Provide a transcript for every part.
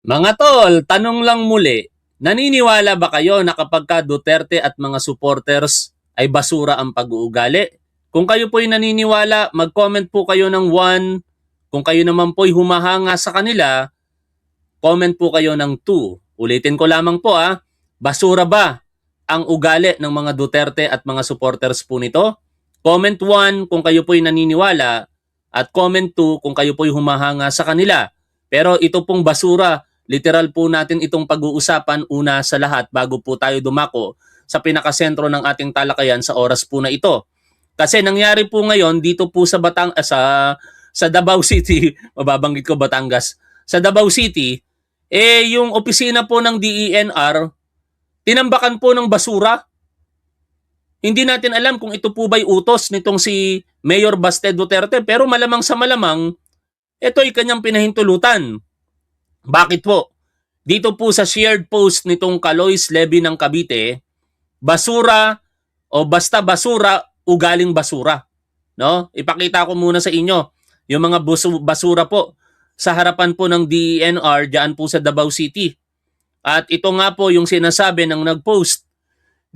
Mga tol, tanong lang muli, naniniwala ba kayo na kapag ka Duterte at mga supporters ay basura ang pag-uugali? Kung kayo po'y naniniwala, mag-comment po kayo ng 1. Kung kayo naman po'y humahanga sa kanila, comment po kayo ng 2. Ulitin ko lamang po basura ba ang ugali ng mga Duterte at mga supporters po nito? Comment 1 kung kayo po'y naniniwala at comment 2 kung kayo po'y humahanga sa kanila. Pero ito pong basura, literal po natin itong pag-uusapan una sa lahat bago po tayo dumako sa pinakasentro ng ating talakayan sa oras po na ito. Kasi nangyari po ngayon dito po sa sa Davao City, mababanggit ko Batangas, sa Davao City, yung opisina po ng DENR, tinambakan po ng basura. Hindi natin alam kung ito po ba'y utos nitong si Mayor Baste Duterte, pero malamang sa malamang, ito ay kanyang pinahintulutan. Bakit po? Dito po sa shared post nitong Calois Levy ng Cavite, basura o basta basura, ugaling basura. No? Ipakita ko muna sa inyo yung mga basura po sa harapan po ng DENR diyan po sa Davao City. At ito nga po yung sinasabi ng nag-post.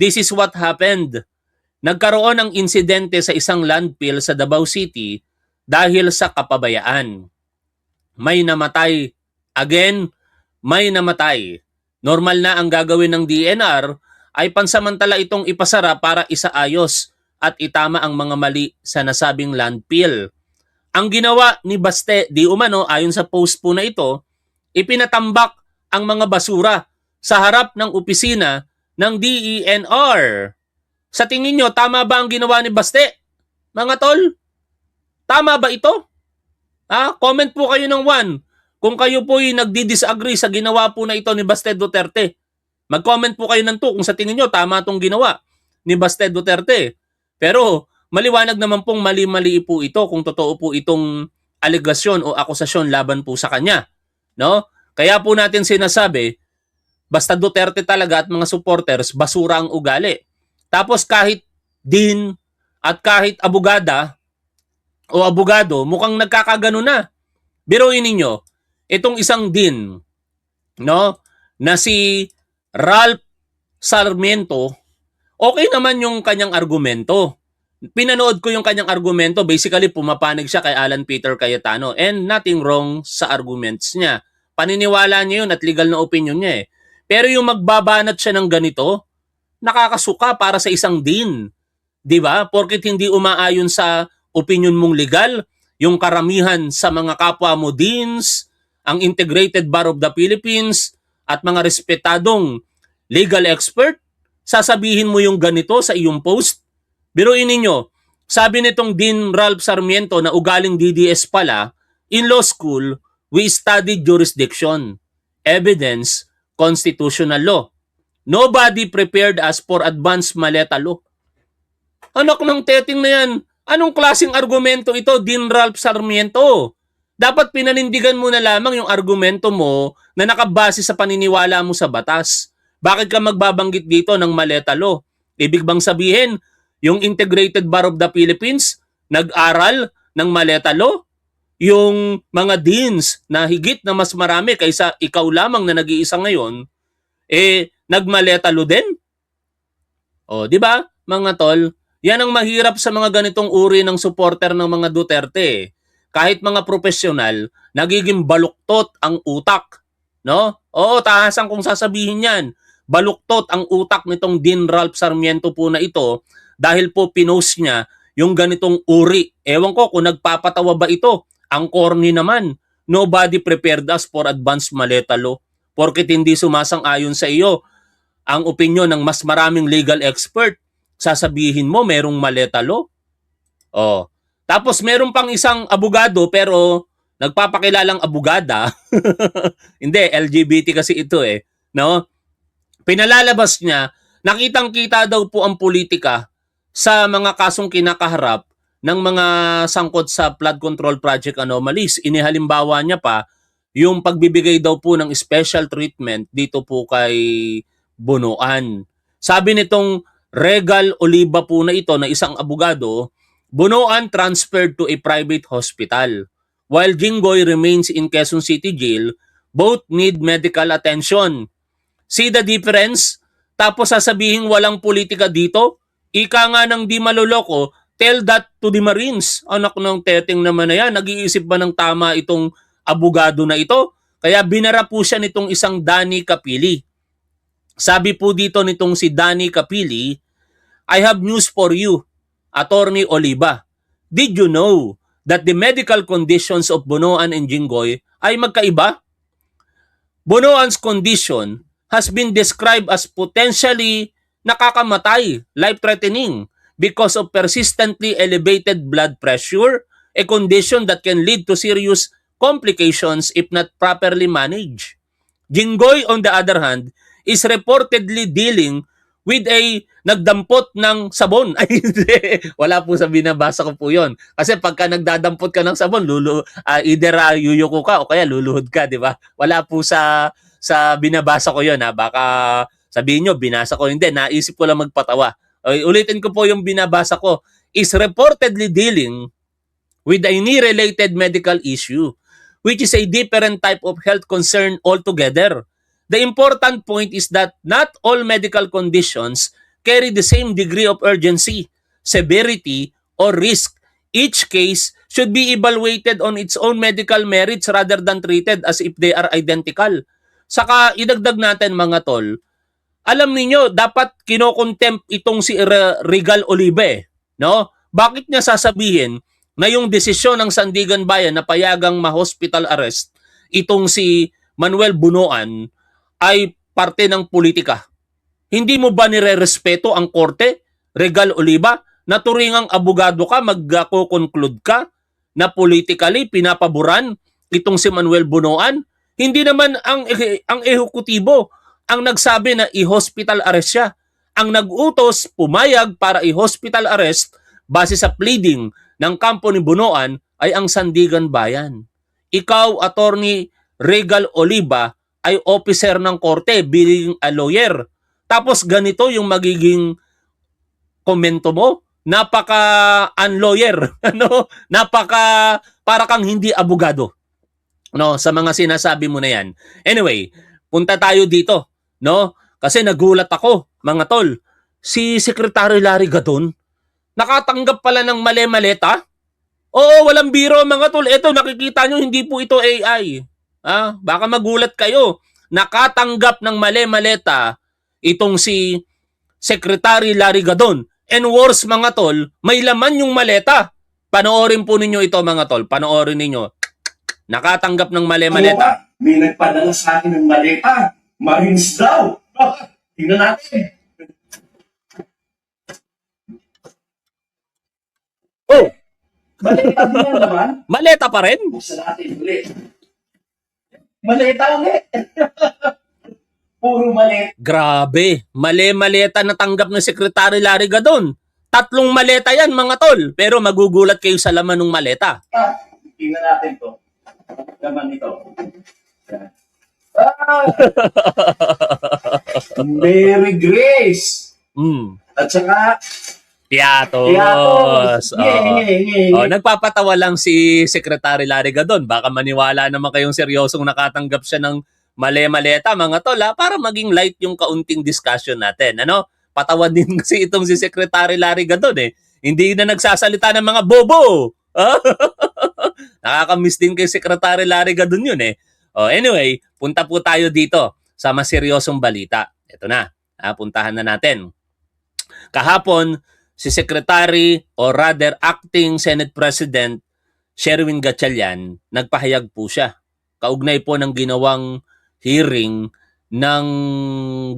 This is what happened. Nagkaroon ng insidente sa isang landfill sa Davao City dahil sa kapabayaan. May namatay. Again, may namatay. Normal na ang gagawin ng DNR ay pansamantala itong ipasara para isaayos at itama ang mga mali sa nasabing landfill. Ang ginawa ni Baste di umano ayon sa post po na ito, ipinatambak ang mga basura sa harap ng opisina ng DENR. Sa tingin nyo, tama ba ang ginawa ni Baste? Mga tol, tama ba ito? Comment po kayo ng 1 kung kayo po'y nagdi-disagree sa ginawa po na ito ni Baste Duterte. Mag-comment po kayo ng 2 kung sa tingin nyo tama itong ginawa ni Baste Duterte. Pero maliwanag naman pong mali-mali po ito kung totoo po itong alegasyon o akusasyon laban po sa kanya. No? Kaya po natin sinasabi, basta Duterte talaga at mga supporters, basura ang ugali. Tapos kahit din at kahit abogada o abogado, mukhang nagkakagano na. Biruin ninyo, itong isang din, no, na si Ralph Sarmiento, okay naman yung kanyang argumento. Pinanood ko yung kanyang argumento, basically pumapanig siya kay Alan Peter Cayetano and nothing wrong sa arguments niya. Paniniwala niya yun at legal na opinion niya eh. Pero yung magbabanat siya ng ganito, nakakasuka para sa isang din. 'Di ba? Porket hindi umaayon sa opinion mong legal, yung karamihan sa mga kapwa mo deans, ang Integrated Bar of the Philippines, at mga respetadong legal expert, sasabihin mo yung ganito sa iyong post? Biruin ninyo, sabi nitong Dean Ralph Sarmiento na ugaling DDS pala, in law school, we studied jurisdiction, evidence, constitutional law. Nobody prepared us for advanced maleta law. Anak ng teting na yan, anong klaseng argumento ito, Dean Ralph Sarmiento? Dapat pinanindigan mo na lamang yung argumento mo na nakabase sa paniniwala mo sa batas. Bakit ka magbabanggit dito ng maleta law? Ibig bang sabihin, yung Integrated Bar of the Philippines, nag-aral ng maleta law? Yung mga deans na higit na mas marami kaysa ikaw lamang na nag-iisa ngayon, nagmaleta law din? O, di ba, mga tol? Yan ang mahirap sa mga ganitong uri ng supporter ng mga Duterte. Kahit mga profesional, nagiging baluktot ang utak. No? Oo, tahasan kong sasabihin yan. Baluktot ang utak nitong Dean Ralph Sarmiento po na ito dahil po pinost niya yung ganitong uri. Ewan ko kung nagpapatawa ba ito. Ang corny naman. Nobody prepared us for advanced maleta law. Porket hindi sumasang-ayon sa iyo ang opinion ng mas maraming legal expert, sasabihin mo merong maleta law? Oh. Tapos meron pang isang abogado pero nagpapakilalang abogada. Hindi, LGBT kasi ito no? Pinalalabas niya, nakitang-kita daw po ang politika sa mga kasong kinakaharap ng mga sangkot sa flood control project anomalies. Inihalimbawa niya pa yung pagbibigay daw po ng special treatment dito po kay Bunuan. Sabi nitong Regal Oliva po na ito na isang abogado, Bunuan transferred to a private hospital. While Jinggoy remains in Quezon City Jail, Both need medical attention. See the difference? Tapos sasabihin walang politika dito? Ika nga ng di maloloko, tell that to the Marines. Anak ng teteng naman na yan, nag-iisip ba ng tama itong abogado na ito? Kaya binara po siya nitong isang Danny Capili. Sabi po dito nitong si Danny Capili, I have news for you, Attorney Oliva. Did you know that the medical conditions of Bonoan and Jinggoy ay magkaiba? Bonoan's condition has been described as potentially nakakamatay, life-threatening, because of persistently elevated blood pressure, a condition that can lead to serious complications if not properly managed. Jinggoy, on the other hand, is reportedly dealing with a nagdampot ng sabon. Ay, hindi. Wala po sa binabasa ko po yon. Kasi pagka nagdadampot ka ng sabon, either yuyuko ka o kaya luluhod ka, di ba? Wala po sa binabasa ko yon, ha. Baka sabihin nyo, binasa ko. Hindi, naisip ko lang magpatawa. Ulitin ko po yung binabasa ko. Is reportedly dealing with a knee-related medical issue, which is a different type of health concern altogether. The important point is that not all medical conditions carry the same degree of urgency, severity, or risk. Each case should be evaluated on its own medical merits rather than treated as if they are identical. Saka idagdag natin mga tol, alam niyo dapat kinokontempt itong si Regal Olive, no? Bakit niya sasabihin na yung desisyon ng Sandigan Bayan na payagang ma-hospital arrest itong si Manuel Bunoan ay parte ng politika? Hindi mo ba nire-respeto ang korte, Regal Oliva, na turingang abogado ka, magko-conclude ka na politically pinapaboran itong si Manuel Bunoan? Hindi naman ang ehekutibo ang nagsabi na i-hospital arrest siya. Ang nag-utos, pumayag para i-hospital arrest base sa pleading ng kampo ni Bunoan ay ang Sandigan Bayan. Ikaw, Attorney Regal Oliva, ay officer ng korte, being a lawyer. Tapos ganito yung magiging komento mo? Napaka-unlawyer. Ano? Para kang hindi abogado. No, sa mga sinasabi mo na yan. Anyway, punta tayo dito. No? Kasi nagulat ako, mga tol. Si Secretary Larry Gadon, nakatanggap pala ng mali-maleta? Oo, walang biro, mga tol. Ito, nakikita nyo, hindi po ito AI. Baka magulat kayo. Nakatanggap ng mali-maleta itong si Secretary Larry Gadon. And worse, mga tol, may laman yung maleta. Panoorin po ninyo ito, mga tol. Panoorin ninyo. Nakatanggap ng mali-maleta. May nagpadala sa akin ng maleta. Marines daw. Tingnan natin. Oh! Maleta din yan naman. Maleta pa rin? Buksan natin ulit. Maleta ulit. Puro maleta. Grabe. Mali-maleta na tanggap ng Secretary Larry Gadon. 3 maleta yan, mga tol. Pero magugulat kayo sa laman ng maleta. Tingnan natin to. Laman ito. Mary Grace. At saka Piatos. Yeah. Nagpapatawa lang si Secretary Larry Gadon. Baka maniwala naman kayong seryosong nakatanggap siya ng mali-maleta, mga tol, para maging light yung kaunting discussion natin. Ano? Patawa din kasi itong si Secretary Larry Gadon eh. Hindi na nagsasalita ng mga bobo. Nakakamiss din kay Secretary Larry Gadon yun eh. Anyway, punta po tayo dito sa mas seryosong balita. Ito na, puntahan na natin. Kahapon, si Secretary o rather Acting Senate President Sherwin Gatchalian, nagpahayag po siya. Kaugnay po ng ginawang hearing ng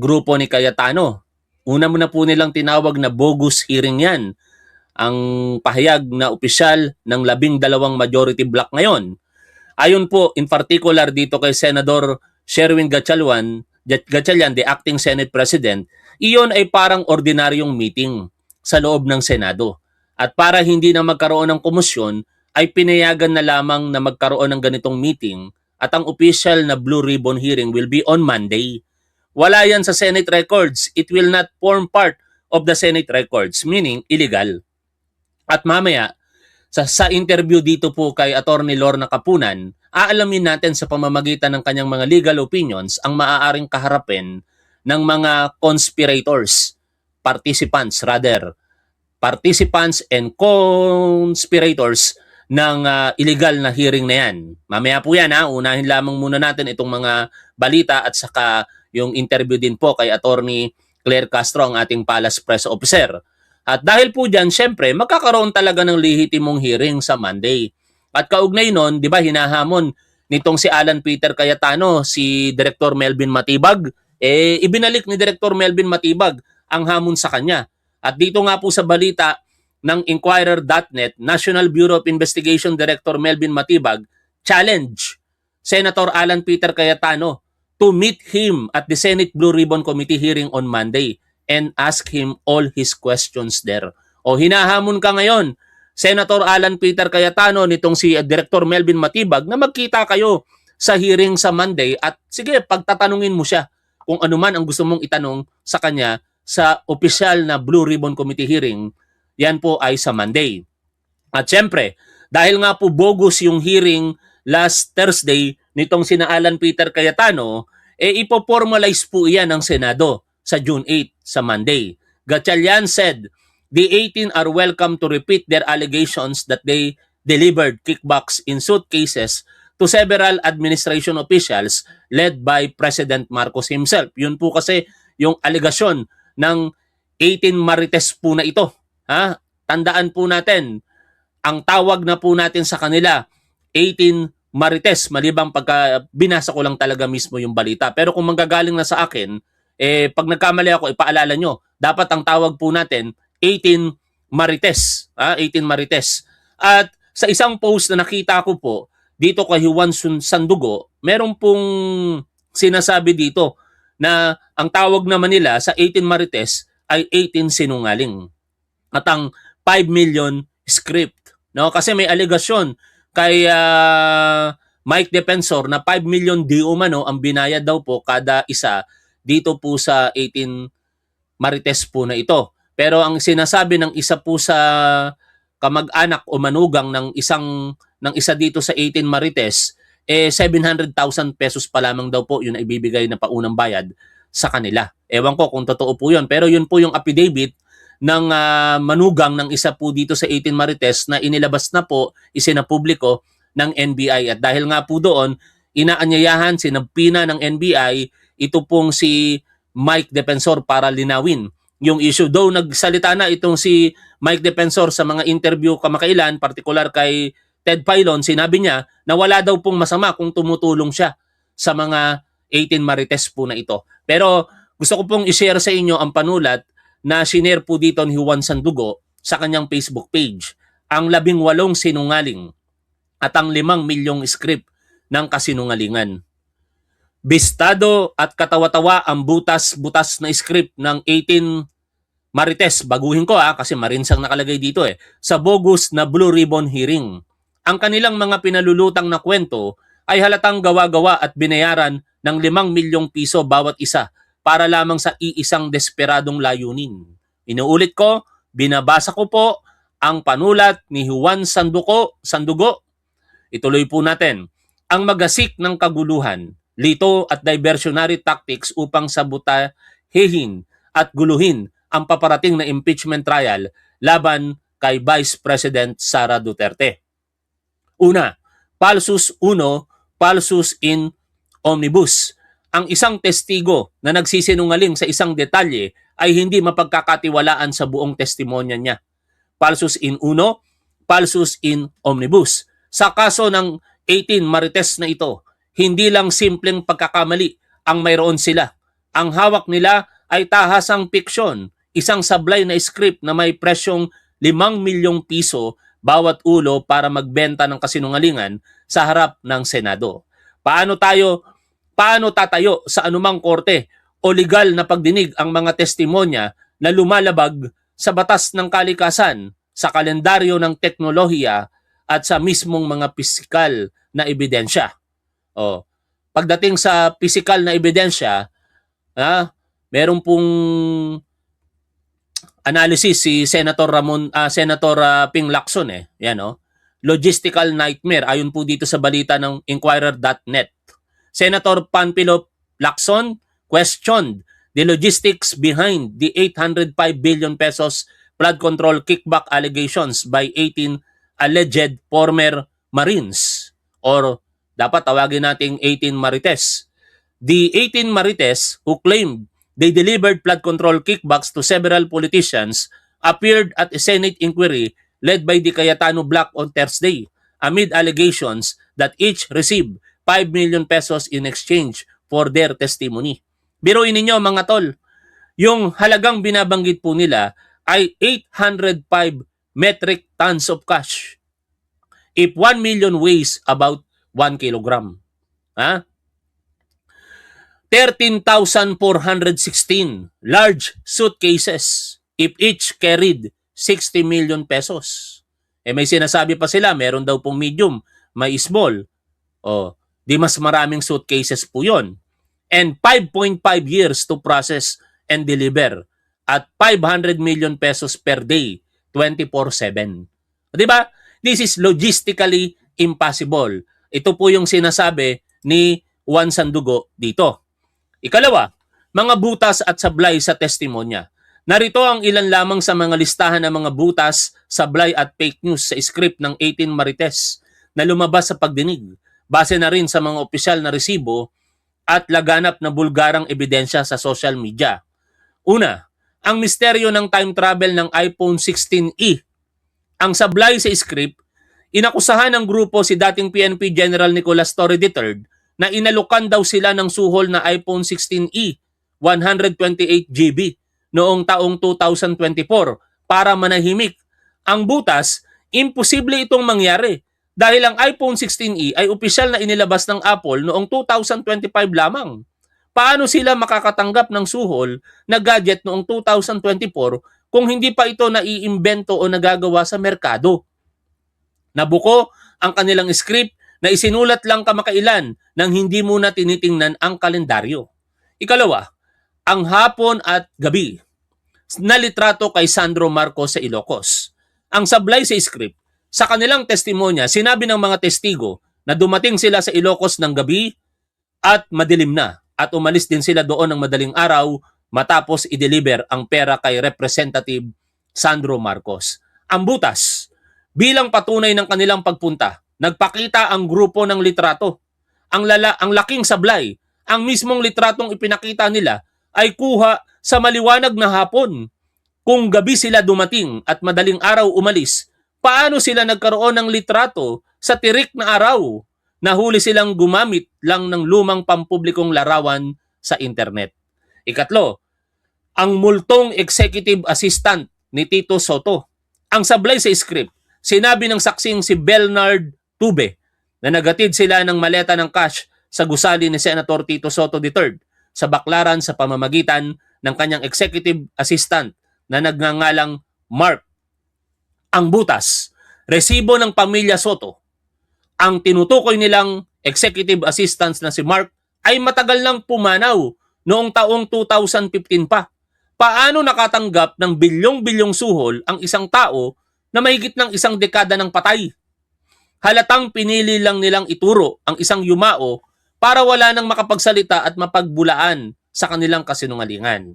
grupo ni Cayetano. Una muna po nilang tinawag na bogus hearing yan. Ang pahayag na opisyal ng 12 majority block ngayon. Ayon po, in particular dito kay Senador Sherwin Gatchalian, the Acting Senate President, iyon ay parang ordinaryong meeting sa loob ng Senado. At para hindi na magkaroon ng komosyon, ay pinayagan na lamang na magkaroon ng ganitong meeting at ang official na Blue Ribbon hearing will be on Monday. Wala yan sa Senate records. It will not form part of the Senate records, meaning illegal. At mamaya, Sa interview dito po kay Attorney Lorna Capunan, aalamin natin sa pamamagitan ng kanyang mga legal opinions ang maaaring kaharapin ng mga participants and conspirators ng illegal na hearing na yan. Mamaya po yan unahin lamang muna natin itong mga balita at saka yung interview din po kay Attorney Claire Castro, ang ating Palace Press Officer. At dahil po dyan, syempre, magkakaroon talaga ng lehitimong hearing sa Monday. At kaugnay nun, di ba, hinahamon nitong si Alan Peter Cayetano, si Director Melvin Matibag, ibinalik ni Director Melvin Matibag ang hamon sa kanya. At dito nga po sa balita ng Inquirer.net, National Bureau of Investigation Director Melvin Matibag challenge Senator Alan Peter Cayetano to meet him at the Senate Blue Ribbon Committee hearing on Monday and ask him all his questions there. O hinahamon ka ngayon, Senator Alan Peter Cayetano, nitong si Director Melvin Matibag, na magkita kayo sa hearing sa Monday at sige, pagtatanungin mo siya kung ano man ang gusto mong itanong sa kanya sa opisyal na Blue Ribbon Committee hearing, yan po ay sa Monday. At syempre, dahil nga po bogus yung hearing last Thursday nitong sina Alan Peter Cayetano, ipoformalize po iyan ng Senado sa June 8, sa Monday. Gatchalian said, the 18 are welcome to repeat their allegations that they delivered kickbacks in suitcases to several administration officials led by President Marcos himself. Yun po kasi yung alegasyon ng 18 Marites po na ito. Tandaan po natin, ang tawag na po natin sa kanila, 18 Marites, malibang pagka binasa ko lang talaga mismo yung balita. Pero kung manggagaling na sa akin, pag nagkamali ako, ipaalala nyo, dapat ang tawag po natin, 18 Marites. 18 Marites. At sa isang post na nakita ko po, dito kay Juan Sandugo, meron pong sinasabi dito na ang tawag naman nila sa 18 Marites ay 18 sinungaling. At ang 5 million script. No? Kasi may alegasyon kay Mike Defensor na 5 million di umano ang binayad daw po kada isa dito po sa 18 Marites po na ito. Pero ang sinasabi ng isa po sa kamag-anak o manugang ng isa dito sa 18 Marites, 700,000 pesos pa lamang daw po yun ay ibibigay na paunang bayad sa kanila. Ewan ko kung totoo po yun. Pero yun po yung affidavit ng manugang ng isa po dito sa 18 Marites na inilabas na po, isinapubliko ng NBI. At dahil nga po doon, inaanyayahan, sinampina ng NBI, ito pong si Mike Defensor para linawin yung issue. Though nagsalita na itong si Mike Defensor sa mga interview kamakailan, partikular kay Ted Filon, sinabi niya na wala daw pong masama kung tumutulong siya sa mga 18 Marites po na ito. Pero gusto ko pong i-share sa inyo ang panulat na sinare po dito ni Juan Sandugo sa kanyang Facebook page. Ang 18 sinungaling at ang 5 milyong script ng kasinungalingan. Bistado at katawa-tawa ang butas-butas na script ng 18 Marites. Baguhin ko kasi marinsang nakalagay dito sa bogus na Blue Ribbon hearing. Ang kanilang mga pinalulutang na kwento ay halatang gawa-gawa at binayaran ng 5 milyong piso bawat isa para lamang sa iisang desperadong layunin. Inuulit ko, binabasa ko po ang panulat ni Juan Sandugo. Ituloy po natin. Ang magasik ng kaguluhan, lito at diversionary tactics upang sabotahehin at guluhin ang paparating na impeachment trial laban kay Vice President Sara Duterte. Una, falsus uno, falsus in omnibus. Ang isang testigo na nagsisinungaling sa isang detalye ay hindi mapagkakatiwalaan sa buong testimonya niya. Falsus in uno, falsus in omnibus. Sa kaso ng 18 Marites na ito, hindi lang simpleng pagkakamali ang mayroon sila. Ang hawak nila ay tahasang piksyon, isang sablay na script na may presyong 5 milyong piso bawat ulo para magbenta ng kasinungalingan sa harap ng Senado. Paano tatayo sa anumang korte o legal na pagdinig ang mga testimonya na lumalabag sa batas ng kalikasan, sa kalendaryo ng teknolohiya at sa mismong mga pisikal na ebidensya? Pagdating sa pisikal na ebidensya, meron pong analysis si Senator Ping Lacson eh. Yan oh. Logistical nightmare ayon po dito sa balita ng Inquirer.net. Senator Panfilo Lacson questioned the logistics behind the 805 billion pesos flood control kickback allegations by 18 alleged former Marines, or dapat tawagin nating 18 Marites. The 18 Marites who claimed they delivered flood control kickbacks to several politicians appeared at a Senate inquiry led by the Cayetano Block on Thursday amid allegations that each received 5 million pesos in exchange for their testimony. Biruin ninyo mga tol, yung halagang binabanggit po nila ay 805 metric tons of cash. If 1 million weighs about 1 kilogram. Ha? 13,416 large suitcases if each carried 60 million pesos. Eh may sinasabi pa sila, meron daw pong medium, may small. O, di mas maraming suitcases po yun. And 5.5 years to process and deliver at 500 million pesos per day, 24/7. Di ba? This is logistically impossible. Ito po yung sinasabi ni Juan Sandugo dito. Ikalawa, mga butas at sablay sa testimonya. Narito ang ilan lamang sa mga listahan ng mga butas, sablay at fake news sa script ng 18 Marites na lumabas sa pagdinig. Base na rin sa mga opisyal na resibo at laganap na bulgarang ebidensya sa social media. Una, ang misteryo ng time travel ng iPhone 16e. Ang sablay sa script, inakusahan ng grupo si dating PNP General Nicolas Torre III na inalukan daw sila ng suhol na iPhone 16e, 128 GB, noong taong 2024 para manahimik. Ang butas, imposible itong mangyari dahil ang iPhone 16e ay opisyal na inilabas ng Apple noong 2025 lamang. Paano sila makakatanggap ng suhol na gadget noong 2024 kung hindi pa ito naiimbento o nagagawa sa merkado? Nabuko ang kanilang script na isinulat lang kamakailan nang hindi muna tinitingnan ang kalendaryo. Ikalawa, ang hapon at gabi na litrato kay Sandro Marcos sa Ilocos. Ang sablay sa script, sa kanilang testimonya, sinabi ng mga testigo na dumating sila sa Ilocos ng gabi at madilim na at umalis din sila doon ng madaling araw matapos i-deliver ang pera kay Representative Sandro Marcos. Ang butas, bilang patunay ng kanilang pagpunta, nagpakita ang grupo ng litrato. Ang laking sablay, ang mismong litratong ipinakita nila ay kuha sa maliwanag na hapon. Kung gabi sila dumating at madaling araw umalis, paano sila nagkaroon ng litrato sa tirik na araw? Nahuli silang gumamit lang ng lumang pampublikong larawan sa internet. Ikatlo, ang multong executive assistant ni Tito Soto. Ang sablay sa script, sinabi ng saksing si Bernard Tube na nagatid sila ng maleta ng cash sa gusali ni Senator Tito Soto III sa Baclaran sa pamamagitan ng kanyang executive assistant na nagngangalang Mark. Ang butas, resibo ng pamilya Soto. Ang tinutukoy nilang executive assistants na si Mark ay matagal nang pumanaw noong taong 2015 pa. Paano nakatanggap ng bilyong-bilyong suhol ang isang tao na mahigit ng isang dekada ng patay? Halatang pinili lang nilang ituro ang isang yumao para wala nang makapagsalita at mapagbulaan sa kanilang kasinungalingan.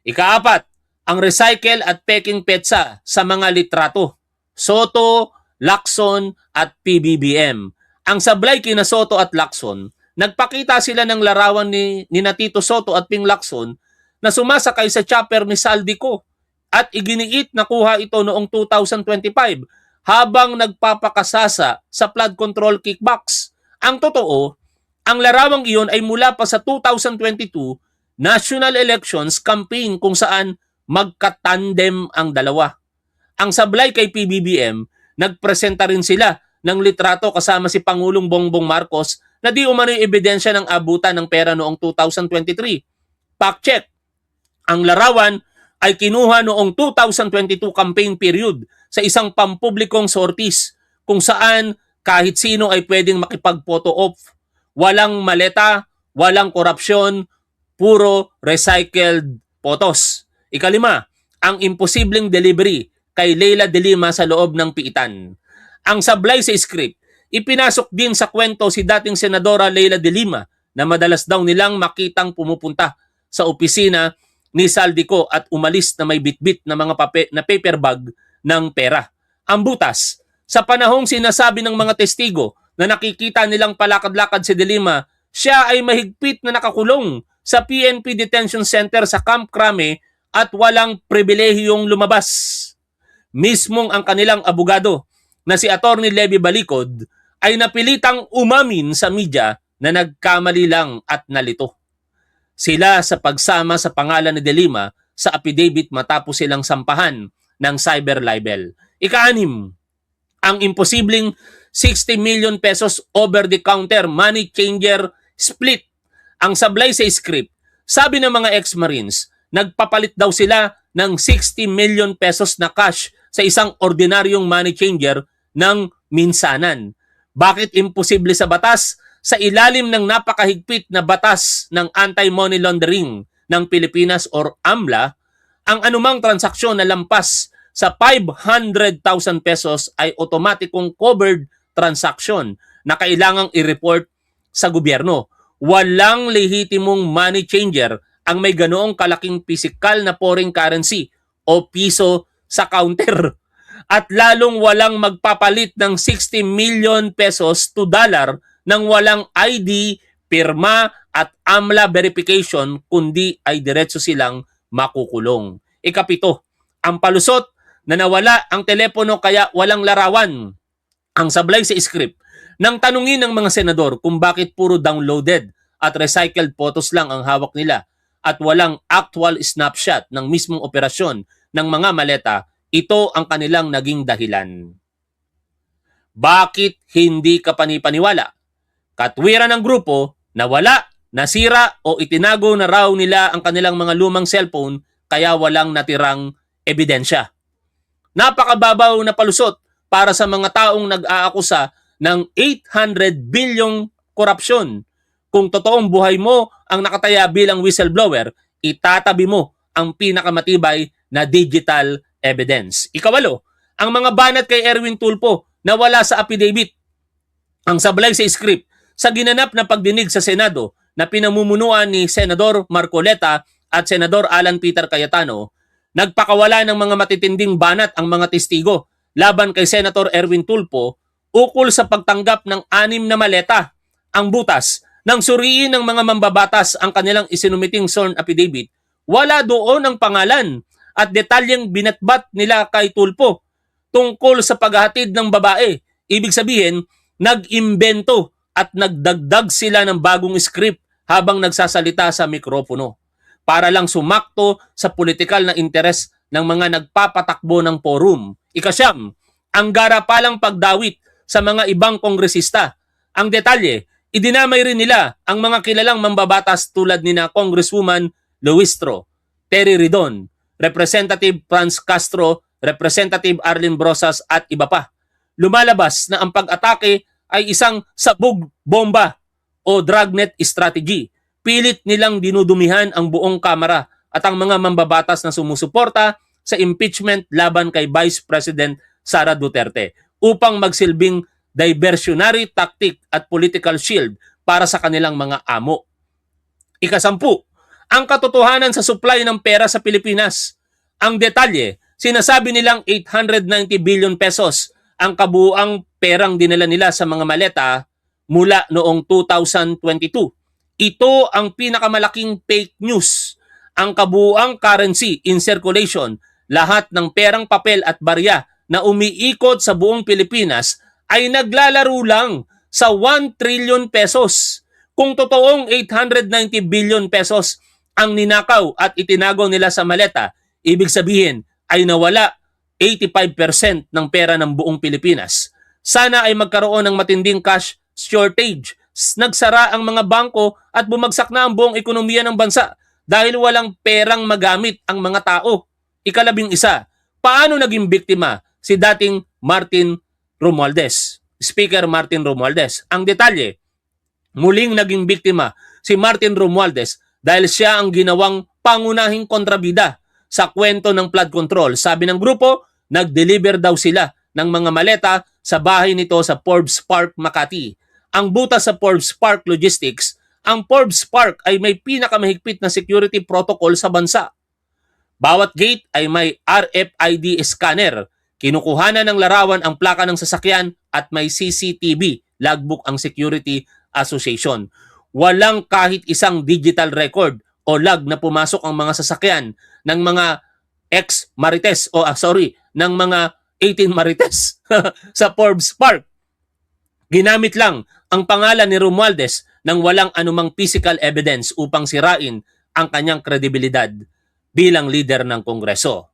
Ikaapat, ang recycle at peking petsa sa mga litrato. Soto, Lacson at PBBM. Ang sablay kina Soto at Lacson, nagpakita sila ng larawan ni Tito Soto at Ping Lacson na sumasakay sa chopper ni Saldico at iginiit na kuha ito noong 2025 habang nagpapakasasa sa flood control kickbacks. Ang totoo, ang larawang iyon ay mula pa sa 2022 national elections campaign kung saan magkatandem ang dalawa. Ang sablay kay PBBM, nagpresenta rin sila ng litrato kasama si Pangulong Bongbong Marcos na di umano'y ebidensya ng abutan ng pera noong 2023. Fact check. Ang larawan ay kinuha noong 2022 campaign period sa isang pampublikong sorties kung saan kahit sino ay pwedeng makipag-photo op. Walang maleta, walang korupsyon, puro recycled photos. Ikalima, ang imposibleng delivery kay Leila de Lima sa loob ng piitan. Ang sablay sa script, ipinasok din sa kwento si dating Senadora Leila de Lima na madalas daw nilang makitang pumupunta sa opisina ni Saldico at umalis na may bitbit na mga paper bag ng pera. Ang butas, sa panahong sinasabi ng mga testigo na nakikita nilang palakad-lakad si de Lima, siya ay mahigpit na nakakulong sa PNP Detention Center sa Camp Crame at walang pribilehiyong lumabas. Mismong ang kanilang abogado na si Atty. Levy Balicod ay napilitang umamin sa media na nagkamali lang at nalito. Sila sa pagsama sa pangalan ni de Lima sa affidavit matapos silang sampahan ng cyber libel. Ika-6, ang imposibleng 60 million pesos over-the-counter money changer split. Ang sablay sa script, sabi ng mga ex-Marines, nagpapalit daw sila ng 60 million pesos na cash sa isang ordinaryong money changer ng minsanan. Bakit imposible sa batas? Sa ilalim ng napakahigpit na batas ng anti-money laundering ng Pilipinas or AMLA, ang anumang transaksyon na lampas sa 500,000 pesos ay otomatikong covered transaction na kailangang i-report sa gobyerno. Walang lehitimong money changer ang may ganoong kalaking pisikal na foreign currency o piso sa counter. At lalong walang magpapalit ng 60 million pesos to dollar nang walang ID, pirma at AMLA verification, kundi ay diretso silang makukulong. Ika-7, ang palusot na nawala ang telepono kaya walang larawan. Ang sablay sa script, nang tanungin ng mga senador kung bakit puro downloaded at recycled photos lang ang hawak nila at walang actual snapshot ng mismong operasyon ng mga maleta, ito ang kanilang naging dahilan. Bakit hindi ka panipaniwala? Katwiran ng grupo na wala, nasira o itinago na raw nila ang kanilang mga lumang cellphone kaya walang natirang ebidensya. Napakababaw na palusot para sa mga taong nag-aakusa ng 800 bilyong korupsyon. Kung totoong buhay mo ang nakataya bilang whistleblower, itatabi mo ang pinakamatibay na digital evidence. Ika-8, ang mga banat kay Erwin Tulfo na wala sa affidavit. Ang sablay sa script, sa ginanap na pagdinig sa Senado na pinamumunuan ni Senador Marcoleta at Senador Alan Peter Cayetano, nagpakawala ng mga matitinding banat ang mga testigo laban kay Senator Erwin Tulfo ukol sa pagtanggap ng 6 na maleta. Ang butas, nang suriin ng mga mambabatas ang kanilang isinumiting sworn affidavit, wala doon ang pangalan at detalyeng binatbat nila kay Tulfo tungkol sa paghahatid ng babae. Ibig sabihin, nag-imbento at nagdagdag sila ng bagong script habang nagsasalita sa mikropono para lang sumakto sa politikal na interes ng mga nagpapatakbo ng forum. Ika-9, ang garapalang pagdawit sa mga ibang kongresista. Ang detalye, idinamay rin nila ang mga kilalang mambabatas tulad ni na Congresswoman Luistro, Terry Ridon, Representative Franz Castro, Representative Arlene Brosas at iba pa. Lumalabas na ang pag-atake ay isang sabog bomba o dragnet strategy. Pilit nilang dinudumihan ang buong Kamara at ang mga mambabatas na sumusuporta sa impeachment laban kay Vice President Sara Duterte upang magsilbing diversionary tactic at political shield para sa kanilang mga amo. Ika-10, ang katotohanan sa supply ng pera sa Pilipinas. Ang detalye, sinasabi nilang 890 billion pesos ang kabuuang perang dinala nila sa mga maleta mula noong 2022. Ito ang pinakamalaking fake news. Ang kabuuang currency in circulation, lahat ng perang papel at barya na umiikot sa buong Pilipinas ay naglalaro lang sa 1 trillion pesos. Kung totoong 890 billion pesos ang ninakaw at itinago nila sa maleta, ibig sabihin ay nawala 85% ng pera ng buong Pilipinas. Sana ay magkaroon ng matinding cash shortage. Nagsara ang mga bangko at bumagsak na ang buong ekonomiya ng bansa dahil walang perang magamit ang mga tao. Ika-11, paano naging biktima si dating Martin Romualdez? Speaker Martin Romualdez. Ang detalye, muling naging biktima si Martin Romualdez dahil siya ang ginawang pangunahing kontrabida sa kwento ng flood control. Sabi ng grupo, nag-deliver daw sila ng mga maleta sa bahay nito sa Forbes Park, Makati. Ang butas sa Forbes Park Logistics, ang Forbes Park ay may pinakamahigpit na security protocol sa bansa. Bawat gate ay may RFID scanner. Kinukuhanan ng larawan ang plaka ng sasakyan at may CCTV logbook ang Security Association. Walang kahit isang digital record o log na pumasok ang mga sasakyan ng mga ex-Marites ng mga 18 Marites sa Forbes Park. Ginamit lang ang pangalan ni Romualdez nang walang anumang physical evidence upang sirain ang kanyang kredibilidad bilang leader ng Kongreso.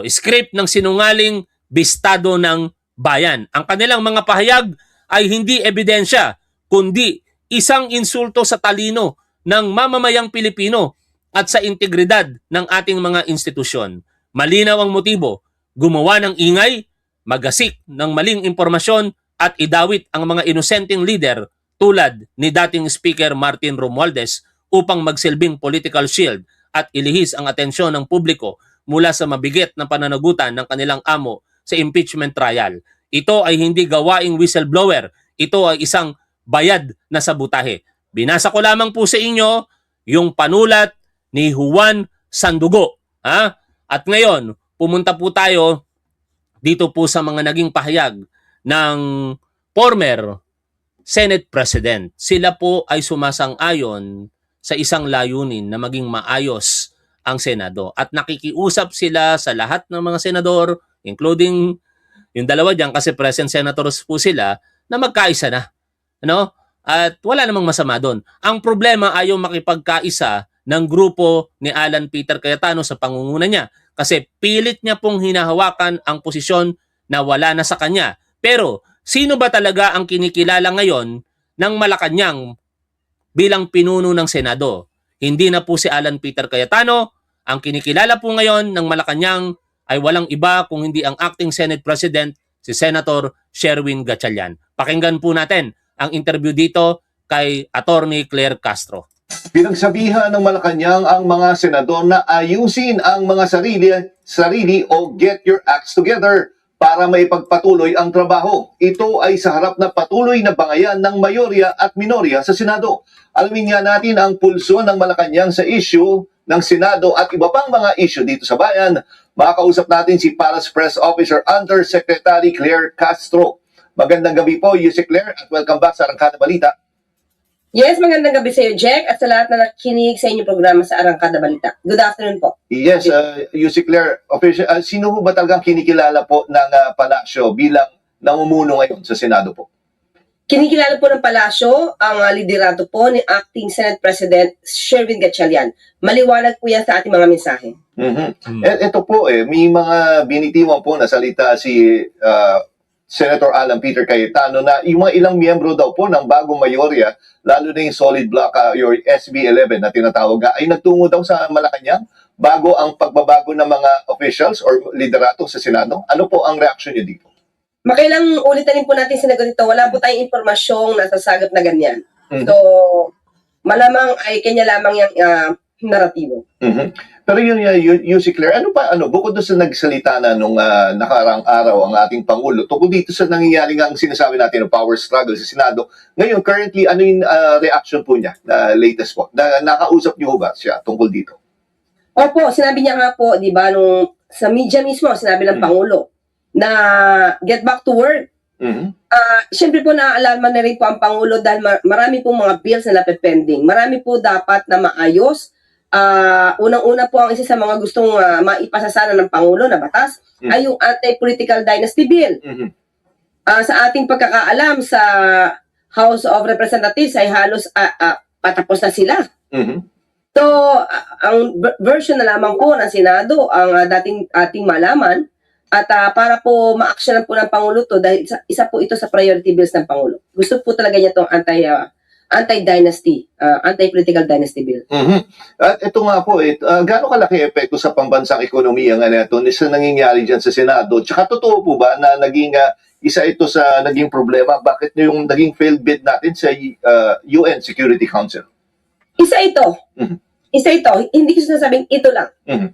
Script ng sinungaling bistado ng bayan. Ang kanilang mga pahayag ay hindi ebidensya, kundi isang insulto sa talino ng mamamayang Pilipino at sa integridad ng ating mga institusyon. Malinaw ang motibo, gumawa ng ingay, magasik ng maling impormasyon at idawit ang mga inosenteng leader tulad ni dating Speaker Martin Romualdez upang magsilbing political shield at ilihis ang atensyon ng publiko mula sa mabigat na pananagutan ng kanilang amo sa impeachment trial. Ito ay hindi gawaing whistleblower. Ito ay isang bayad na sabutahe. Binasa ko lamang po sa inyo yung panulat ni Juan Sandugo. At ngayon, pumunta po tayo dito po sa mga naging pahayag ng former Senate President. Sila po ay sumasang-ayon sa isang layunin na maging maayos ang Senado. At nakikiusap sila sa lahat ng mga senador, including yung dalawa dyan kasi present senators po sila, na magkaisa na. At wala namang masama doon. Ang problema ayaw makipagkaisa ng grupo ni Alan Peter Cayetano sa pangunguna niya. Kasi pilit niya pong hinahawakan ang posisyon na wala na sa kanya. Pero sino ba talaga ang kinikilala ngayon ng Malacanang bilang pinuno ng Senado? Hindi na po si Alan Peter Cayetano. Ang kinikilala po ngayon ng Malacanang ay walang iba kung hindi ang acting Senate President, si Senator Sherwin Gatchalian. Pakinggan po natin ang interview dito kay Attorney Claire Castro. Pinagsabihan ng Malacanang ang mga senador na ayusin ang mga sarili o get your acts together para maipagpatuloy ang trabaho. Ito ay sa harap na patuloy na bangayan ng mayorya at minorya sa Senado. Alamin nga natin ang pulso ng Malacanang sa issue ng Senado at iba pang mga issue dito sa bayan. Makakausap natin si Palace Press Officer Undersecretary Claire Castro. Magandang gabi po, Yusek Claire, at welcome back sa Arangkada Balita. Yes, magandang gabi sa iyo, Jack, at sa lahat na nakikinig sa inyong programa sa Arangkada Balita. Good afternoon po. Yes, Yusek Claire, sino po ba talagang kinikilala po ng palasyo bilang namumuno ngayon sa Senado po? Kinikilala po ng palasyo ang liderato po ni Acting Senate President Sherwin Gatchalian. Maliwanag po yan sa ating mga mensahe. Ito po, may mga binitiwan po na salita si Senator Alan Peter Cayetano na yung mga ilang miyembro daw po ng bagong mayorya, lalo na yung solid block, your SB11 na tinatawag, ay nagtungo daw sa Malacanang bago ang pagbabago ng mga officials or liderato sa Senado. Ano po ang reaksyon niyo dito? Makailang ulitin po natin sinagot ito. Wala po tayong impormasyong nasasagap na ganyan. So, malamang ay kanya lamang yung naratibo. Pero yun, si Claire, bukod doon sa nagsalita na nung nakarang araw ang ating Pangulo, tungkol dito sa nangyayari nga ang sinasabi natin ng power struggle sa Senado, ngayon, currently, ano yung reaction po niya, latest po? Nakausap niyo ba siya tungkol dito? Opo, sinabi niya nga po, di ba, sa media mismo, sinabi ng Pangulo, na get back to work. Siyempre po naaalala na rin po ang Pangulo dahil marami po mga bills na napepending. Marami po dapat na maayos. Unang-una po ang isa sa mga gustong maipasasana ng Pangulo na batas ay yung anti-political dynasty bill. Sa ating pagkakaalam sa House of Representatives ay halos patapos na sila. So, ang version na lamang po ng Senado ang ating malaman at para po ma-actionan po ng Pangulo to dahil isa po ito sa priority bills ng Pangulo. Gusto po talaga niya itong anti-dynasty, anti-political dynasty bill. At ito nga po, gaano kalaki epekto sa pambansang ekonomiya nga nito sa nangyayari dyan sa Senado? Tsaka totoo po ba na naging isa ito sa naging problema? Bakit yung naging failed bid natin sa UN Security Council? Isa ito. Isa ito, hindi ko sinasabing ito lang.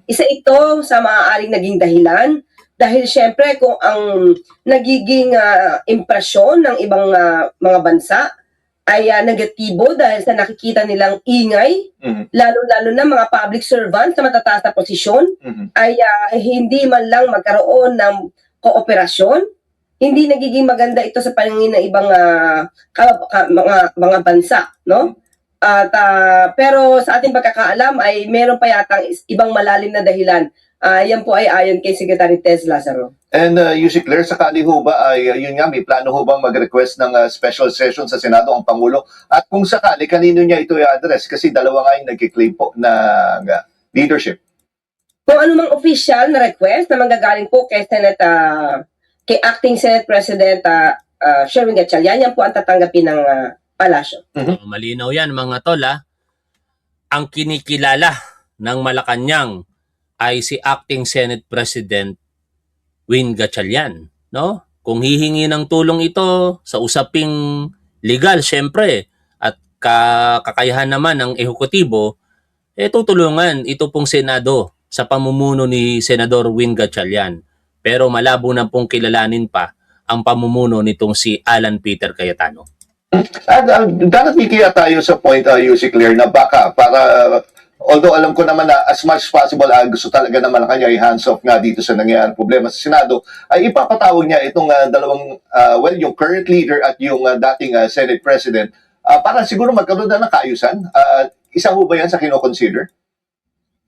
Isa ito sa maaaring naging dahilan dahil syempre kung ang nagiging impresyon ng ibang mga bansa ay negatibo dahil sa nakikita nilang ingay, lalo-lalo na mga public servants na matataas na posisyon, ay hindi man lang magkaroon ng kooperasyon, hindi nagiging maganda ito sa paningin ng ibang mga bansa, no? At pero sa ating pagkakaalam ay meron pa yatang ibang malalim na dahilan. Yan po ay ayon kay Secretary Tez Lazaro. And UC Claire, sakali ho ba ay yun nga, may plano ho bang mag-request ng special session sa Senado ang Pangulo? At kung sakali, kanino niya ito i-address? Kasi dalawa nga yung nagkiklaim po na leadership. Kung anumang official na request na manggagaling po kay kay Acting Senate President Sherwin Gatchalian, yan po ang tatanggapin ng palasyo. Malinaw yan mga tol ha. Ang kinikilala ng Malacanang ay si Acting Senate President Win Gatchalian, no? Kung hihingi ng tulong ito sa usaping legal, syempre, at kakayahan naman ng ehekutibo, tutulungan ito pong Senado sa pamumuno ni Senador Win Gatchalian. Pero malabo na pong kilalanin pa ang pamumuno nitong si Alan Peter Cayetano. At darating kaya tayo sa point, UC Claire, na baka para although alam ko naman na as much as possible gusto talaga naman ang kanya i-hands off nga dito sa nangyayaring problema sa Senado, ay ipapatawag niya itong dalawang, yung current leader at yung dating Senate President para siguro magkaroon na ng kaayusan. Isa ho ba yan sa kinoconsider?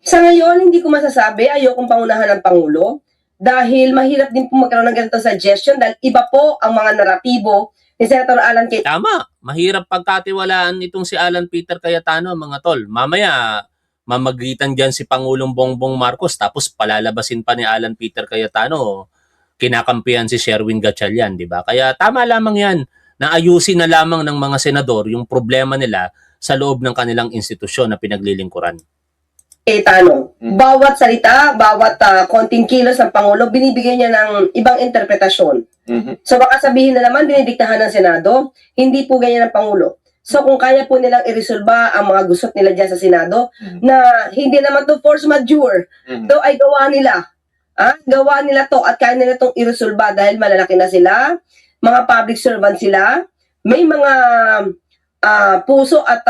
Sa ngayon, hindi ko masasabi. Ayokong pangunahan ng Pangulo dahil mahirap din po magkaroon ng ganitong suggestion dahil iba po ang mga naratibo ni Senator Alan Cayetano. Tama, mahirap pagkatiwalaan itong si Alan Peter Cayetano mga tol. Mamaya, mamagitan dyan si Pangulong Bongbong Marcos tapos palalabasin pa ni Alan Peter Cayetano, kinakampihan si Sherwin Gatchalian, di ba? Kaya tama lamang yan na ayusin na lamang ng mga senador yung problema nila sa loob ng kanilang institusyon na pinaglilingkuran. Cayetano, bawat salita, bawat konting kilos ng Pangulo, binibigyan niya ng ibang interpretasyon. So baka sabihin na naman, dinidiktahan ng Senado, hindi po ganyan ng Pangulo. So kung kaya po nilang iresolba ang mga gusot nila dyan sa Senado, na hindi naman to force majeure, though ay gawa nila. Gawa nila to at kaya nila itong iresolba dahil malalaki na sila, mga public servant sila, may mga puso at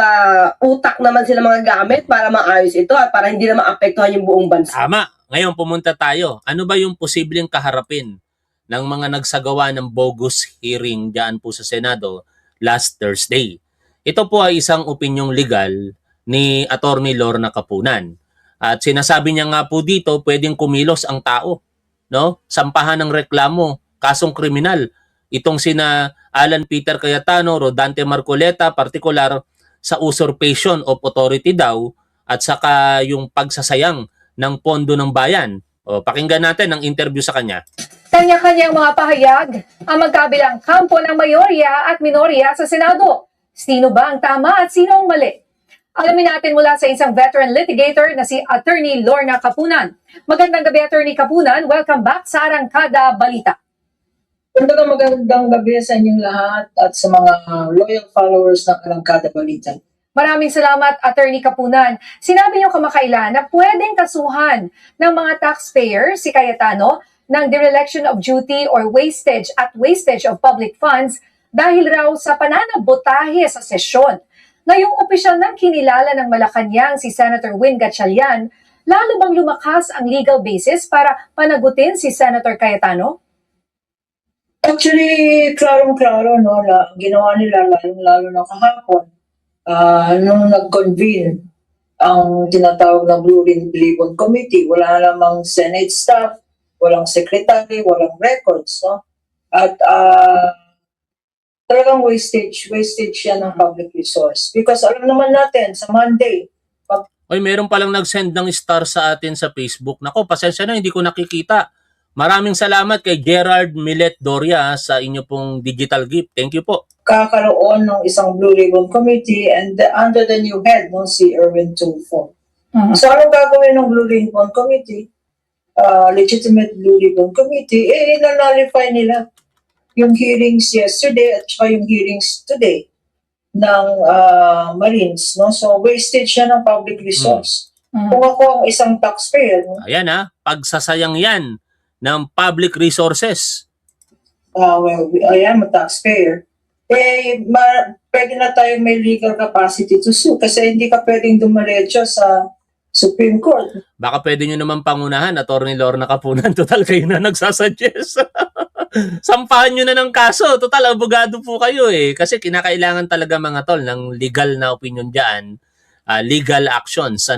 utak naman sila mga gamit para maayos ito at para hindi na maapektuhan yung buong bansa. Tama. Ngayon pumunta tayo. Ano ba yung posibleng kaharapin ng mga nagsagawa ng bogus hearing dyan po sa Senado last Thursday? Ito po ay isang opinyong legal ni Attorney Lorna Capunan. At sinasabi niya nga po dito, pwedeng kumilos ang tao, no? Sampahan ng reklamo, kasong kriminal. Itong sina Alan Peter Cayetano, Rodante Marcoleta, partikular sa usurpation of authority daw at saka yung pagsasayang ng pondo ng bayan. O, pakinggan natin ang interview sa kanya. Kanya-kanyang mga pahayag ang magkabilang kampo ng mayorya at minorya sa Senado. Sino ba ang tama at sino ang mali? Alamin natin mula sa isang veteran litigator na si Attorney Lorna Capunan. Magandang gabi, Attorney Capunan. Welcome back sa Arangkada Balita. Magandang gabi sa inyong lahat at sa mga loyal followers ng Arangkada Balita. Maraming salamat, Attorney Capunan. Sinabi niyo kamakailan na pwedeng kasuhan ng mga taxpayer si Cayetano ng dereliction of duty or wastage of public funds dahil raw sa pananabotahe sa sesyon. Ngayong opisyal ng kinilala ng Malacanang si Senator Win Gatchalian, lalo bang lumakas ang legal basis para panagutin si Senator Cayetano? Actually, klarong-klaro, no, ginawa nila lalo na kahapon nung nag-convene ang tinatawag na Blue Ribbon Committee. Wala namang Senate staff, walang secretary, walang records, no? At talagang wastage yan ng public resource. Because alam naman natin, sa Monday, Oy, meron palang nag-send ng star sa atin sa Facebook. Nako, pasensya na, hindi ko nakikita. Maraming salamat kay Gerard Millet Doria sa inyo pong digital gift. Thank you po. kakaroon ng isang Blue Ribbon Committee and under the new head, no, si Erwin Tulfo. So, anong gagawin ng Blue Ribbon Committee? Legitimate Blue Ribbon Committee, inanalify nila yung hearings yesterday at saka yung hearings today ng Marines, no? So wastage siya ng public resource. Mhm. Kung ako ang isang taxpayer, no? Ayan pagsasayang yan ng public resources. I am a taxpayer, pwede na tayo may legal capacity to sue kasi hindi ka pwedeng dumiretso sa Supreme Court. Baka pwede nyo naman pangunahan, Atty. Lorna Kapunan, total kayo na nagsasuggest. Sampahan nyo na ng kaso, total abogado po kayo kasi kinakailangan talaga mga tol ng legal na opinion dyan, legal actions,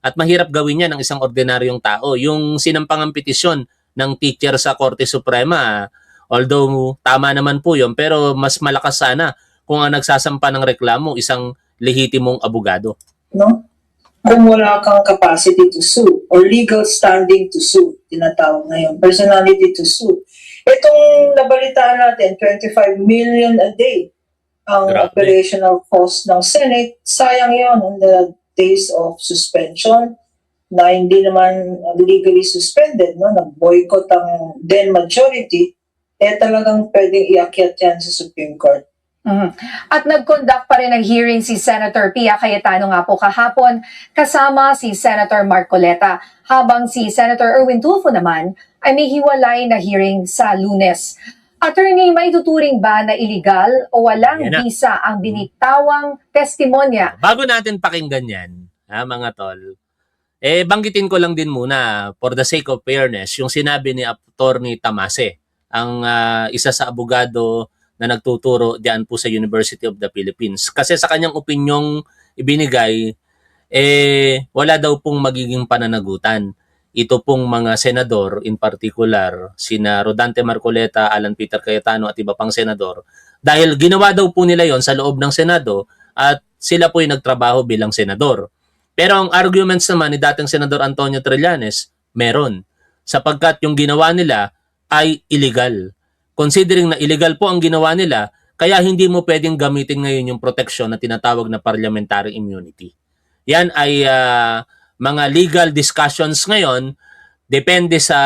at mahirap gawin yan ng isang ordinaryong tao. Yung sinampangang petisyon ng teacher sa Korte Suprema, although tama naman po yun, pero mas malakas sana kung ang nagsasampa ng reklamo isang lehitimong abogado. No? Kung wala kang capacity to sue or legal standing to sue, tinatawag ngayon, personality to sue. Itong nabalitaan natin, 25 million a day ang Grabe. operational cost ng Senate. Sayang yon on the days of suspension na hindi naman legally suspended, no? Nag-boycott ang then majority, talagang pwedeng iakyat yan sa Supreme Court. Mhm. At nag-conduct pa rin ng hearing si Senator Pia Cayetano nga po kahapon kasama si Senator Marcoleta, habang si Senator Erwin Tulfo naman ay may hiwalay na hearing sa Lunes. Attorney, may tuturing ba na illegal o walang Yan na. visa ang binitawang testimonya? Bago natin pakinggan yan, mga tol, banggitin ko lang din muna, for the sake of fairness, yung sinabi ni Atty. Tamase, ang isa sa abogado na nagtuturo diyan po sa University of the Philippines. Kasi sa kanyang opinyong ibinigay, wala daw pong magiging pananagutan. Ito pong mga senador, in particular, sina Rodante Marcoleta, Alan Peter Cayetano at iba pang senador, dahil ginawa daw po nila yon sa loob ng Senado at sila po ay nagtrabaho bilang senador. Pero ang arguments naman ni dating Senador Antonio Trillanes, meron. Sapagkat yung ginawa nila ay illegal. Considering na illegal po ang ginawa nila, kaya hindi mo pwedeng gamitin ngayon yung protection na tinatawag na parliamentary immunity. Yan ay mga legal discussions ngayon, depende sa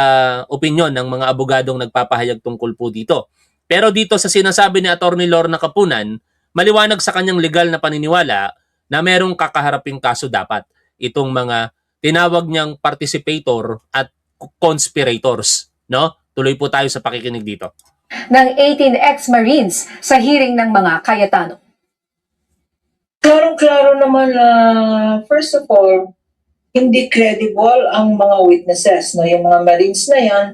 opinion ng mga abogadong nagpapahayag tungkol po dito. Pero dito sa sinasabi ni Atty. Lorna Kapunan, maliwanag sa kanyang legal na paniniwala na merong kakaharaping kaso dapat itong mga tinawag niyang participator at conspirators. No? Tuloy po tayo sa pakikinig dito. Ng 18 ex-Marines sa hearing ng mga Cayetano. Klarong-klaro naman na, first of all, hindi credible ang mga witnesses. No? Yung mga Marines na yan,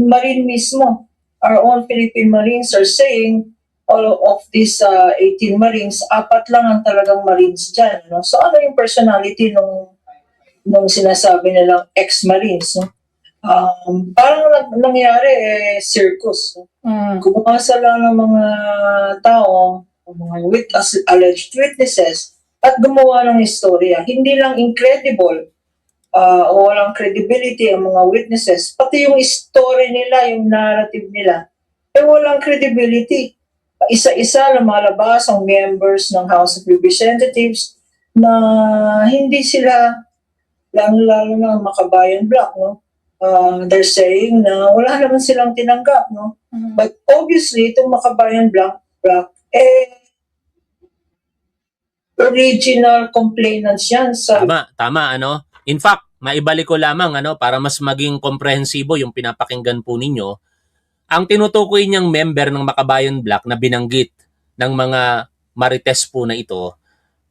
Marine mismo, our own Philippine Marines are saying, all of these 18 Marines, 4 lang ang talagang Marines dyan. No? So ano yung personality nung sinasabi nilang ex-Marines? No? Parang nangyari circus. Kumasa lang ng mga tao, mga alleged witnesses, at gumawa ng istorya. Hindi lang incredible o walang credibility ang mga witnesses, pati yung story nila, yung narrative nila, walang credibility. Isa-isa lumalabas ang members ng House of Representatives na hindi sila, lalo na Makabayan Block, no? They're saying na wala naman silang tinanggap, no? But obviously, itong Makabayan Block, original complainants yan sa... Tama, In fact, maibalik ko lamang, para mas maging komprehensibo yung pinapakinggan po ninyo. Ang tinutukoy niyang member ng Makabayan Block na binanggit ng mga Marites po na ito,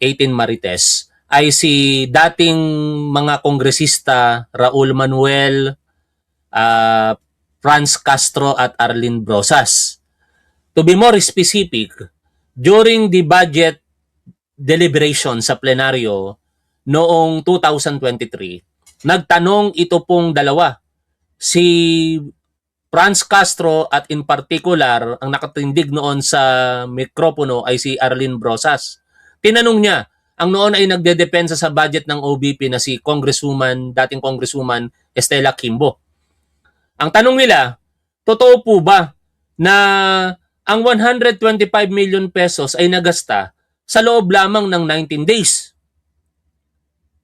18 Marites, ay si dating mga kongresista Raul Manuel, Franz Castro at Arlene Brosas. To be more specific, during the budget deliberation sa plenaryo noong 2023, nagtanong ito pong dalawa, si Franz Castro at in particular, ang nakatindig noon sa mikropono ay si Arlene Brosas. Tinanong niya, ang noon ay nagdedepensa sa budget ng OBP na si dating Congresswoman Estela Quimbo. Ang tanong nila, totoo po ba na ang 125 million pesos ay nagasta sa loob lamang ng 19 days?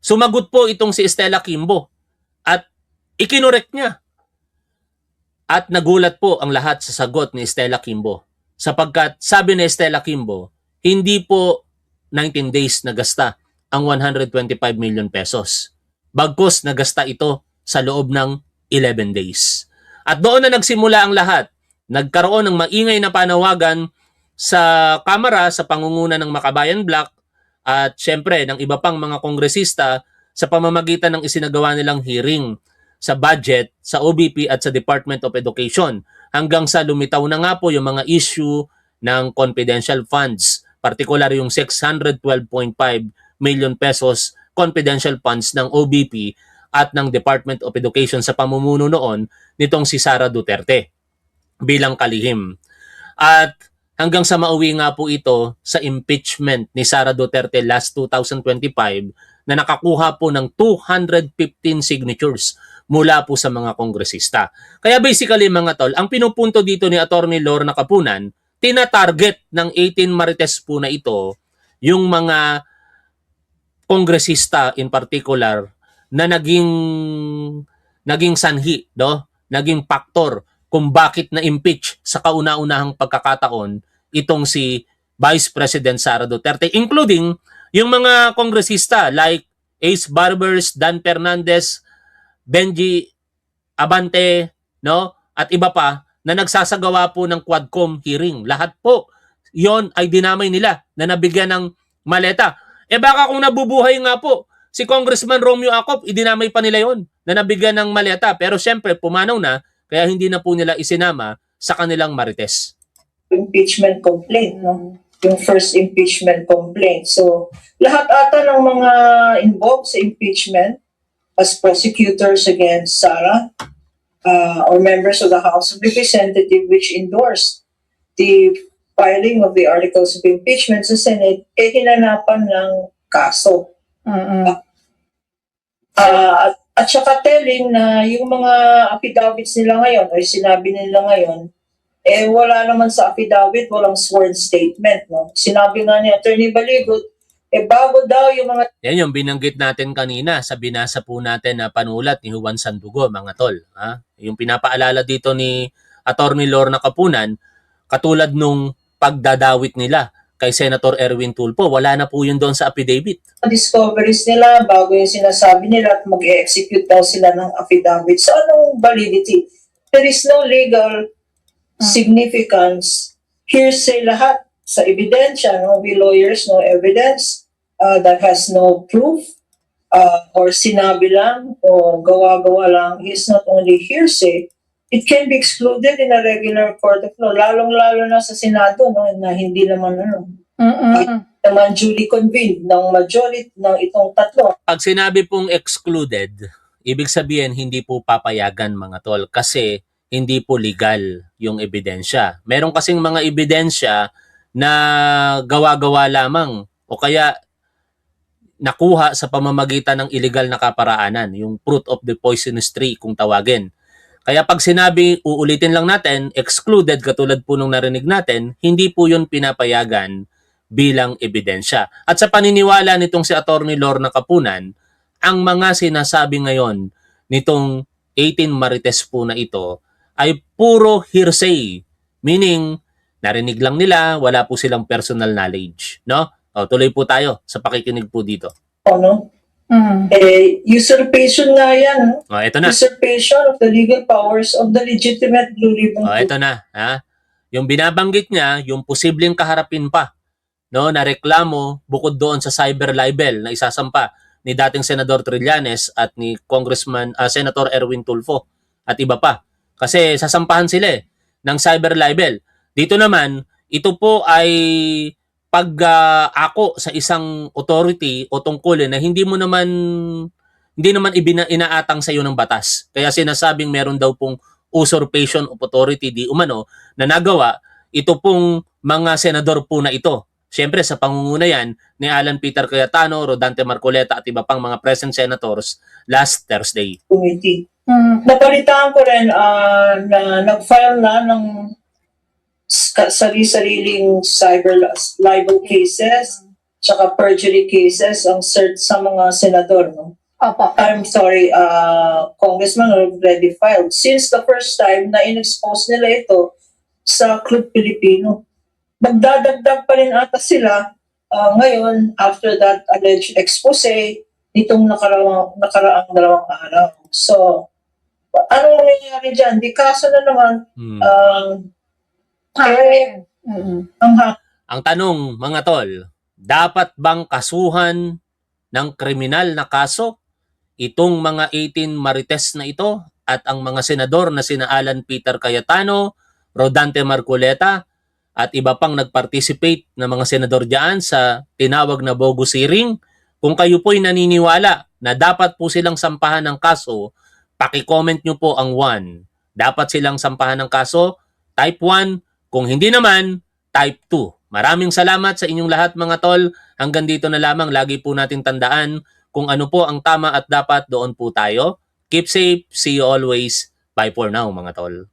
Sumagot po itong si Estela Quimbo at ikinorek niya. At nagulat po ang lahat sa sagot ni Estela Quimbo sapagkat sabi ni Estela Quimbo, hindi po 19 days nagasta ang 125 million pesos. Bagkus nagasta ito sa loob ng 11 days. At doon na nagsimula ang lahat. Nagkaroon ng maingay na panawagan sa Kamara sa pangunguna ng Makabayan Bloc at syempre ng iba pang mga kongresista sa pamamagitan ng isinagawa nilang hearing sa budget, sa OBP at sa Department of Education hanggang sa lumitaw na nga po yung mga issue ng confidential funds, particular yung 612.5 million pesos confidential funds ng OBP at ng Department of Education sa pamumuno noon nitong si Sara Duterte bilang kalihim. At hanggang sa mauwi nga po ito sa impeachment ni Sara Duterte last 2025 na nakakuha po ng 215 signatures mula po sa mga kongresista. Kaya basically mga tol, ang pinupunto dito ni Attorney Lorna Capunan, tina-target ng 18 Marites po na ito yung mga kongresista in particular na naging sanhi, no? Naging faktor kung bakit na-impeach sa kauna-unahang pagkakataon itong si Vice President Sara Duterte, including yung mga kongresista like Ace Barbers, Dan Fernandez, Benji Abante, no? At iba pa na nagsasagawa po ng Quadcom hearing. Lahat po yon ay dinamay nila na nabigyan ng maleta. Baka kung nabubuhay nga po si Congressman Romeo Acop, idinamay pa nila yon na nabigyan ng maleta. Pero syempre, pumanaw na, kaya hindi na po nila isinama sa kanilang Marites. Impeachment complaint, no? Yung first impeachment complaint. So, lahat ata ng mga involved sa impeachment as prosecutors against Sara or members of the House of Representatives which endorsed the filing of the articles of impeachment sa Senate, hinanapan ng kaso. At saka telling na yung mga affidavits nila ngayon o sinabi nila ngayon, wala naman sa affidavit, walang sworn statement. No? Sinabi nga ni Attorney Baligot, bago daw yung mga... Yan yung binanggit natin kanina sa binasa po natin na panulat ni Juan Sandugo, mga tol. Ha? Yung pinapaalala dito ni Attorney Lorna Capunan, katulad nung pagdadawit nila kay Senator Erwin Tulfo, wala na po yun doon sa affidavit. discoveries nila bago yung sinasabi nila at mag-execute daw sila ng affidavit. So anong validity? There is no legal significance. Hearsay lahat sa ebidensya. No? We lawyers, no evidence that has no proof or sinabi lang o gawa-gawa lang is not only hearsay, it can be excluded in a regular court of law, lalong-lalo na sa Senado, no, na hindi naman naman duly convened ng majority ng itong tatlo. Pag sinabi pong excluded, ibig sabihin hindi po papayagan, mga tol, kasi hindi po legal yung ebidensya. Meron kasing mga ebidensya na gawa-gawa lamang o kaya nakuha sa pamamagitan ng illegal na kaparaanan, yung fruit of the poisonous tree kung tawagin. Kaya pag sinabi, uulitin lang natin, excluded katulad po nung narinig natin, hindi po yun pinapayagan bilang ebidensya. At sa paniniwala nitong si Attorney Lorna Capunan, ang mga sinasabi ngayon nitong 18 Marites po na ito ay puro hearsay. Meaning, narinig lang nila, wala po silang personal knowledge. No? O, tuloy po tayo sa pakikinig po dito. No? Usurpation nga yan. O, eto na. Usurpation of the legal powers of the legitimate Blue Ribbon. O, eto na. Ha? Yung binabanggit niya, yung posibleng kaharapin pa, no, na reklamo bukod doon sa cyber libel na isasampa ni dating Senador Trillanes at ni Senator Erwin Tulfo at iba pa. Kasi sasampahan sila ng cyber libel. Dito naman, ito po ay pag-ako sa isang authority o tungkulin na hindi naman inaatang sa iyo ng batas. Kaya sinasabing meron daw pong usurpation of authority di umano na nagawa ito pong mga senador po na ito. Siyempre sa pangunguna yan ni Alan Peter Cayetano, Rodante Marcoleta at iba pang mga present senators last Thursday. Committee. Napalitaan ko rin na nag-file na ng sarili-sariling cyber libel cases tsaka perjury cases ang cert sa mga senador. No? Opo. I'm sorry, Congressman already filed since the first time na in-expose nila ito sa Club Pilipino. magdadagdag pa rin ata sila ngayon after that alleged expose nitong nakaraang 2 araw. So, anong nangyayari dyan? Di kaso na naman, ang Ang tanong, mga tol, dapat bang kasuhan ng kriminal na kaso itong mga 18 marites na ito at ang mga senador na sina Alan Peter Cayetano, Rodante Marcoleta at iba pang nag-participate na mga senador diyan sa tinawag na bogus hearing? Kung kayo po'y naniniwala na dapat po silang sampahan ng kaso, paki-comment nyo po ang 1. Dapat silang sampahan ng kaso, type 1. Kung hindi naman, type 2. Maraming salamat sa inyong lahat mga tol. Hanggang dito na lamang. Lagi po nating tandaan kung ano po ang tama at dapat, doon po tayo. Keep safe. See you always. Bye for now mga tol.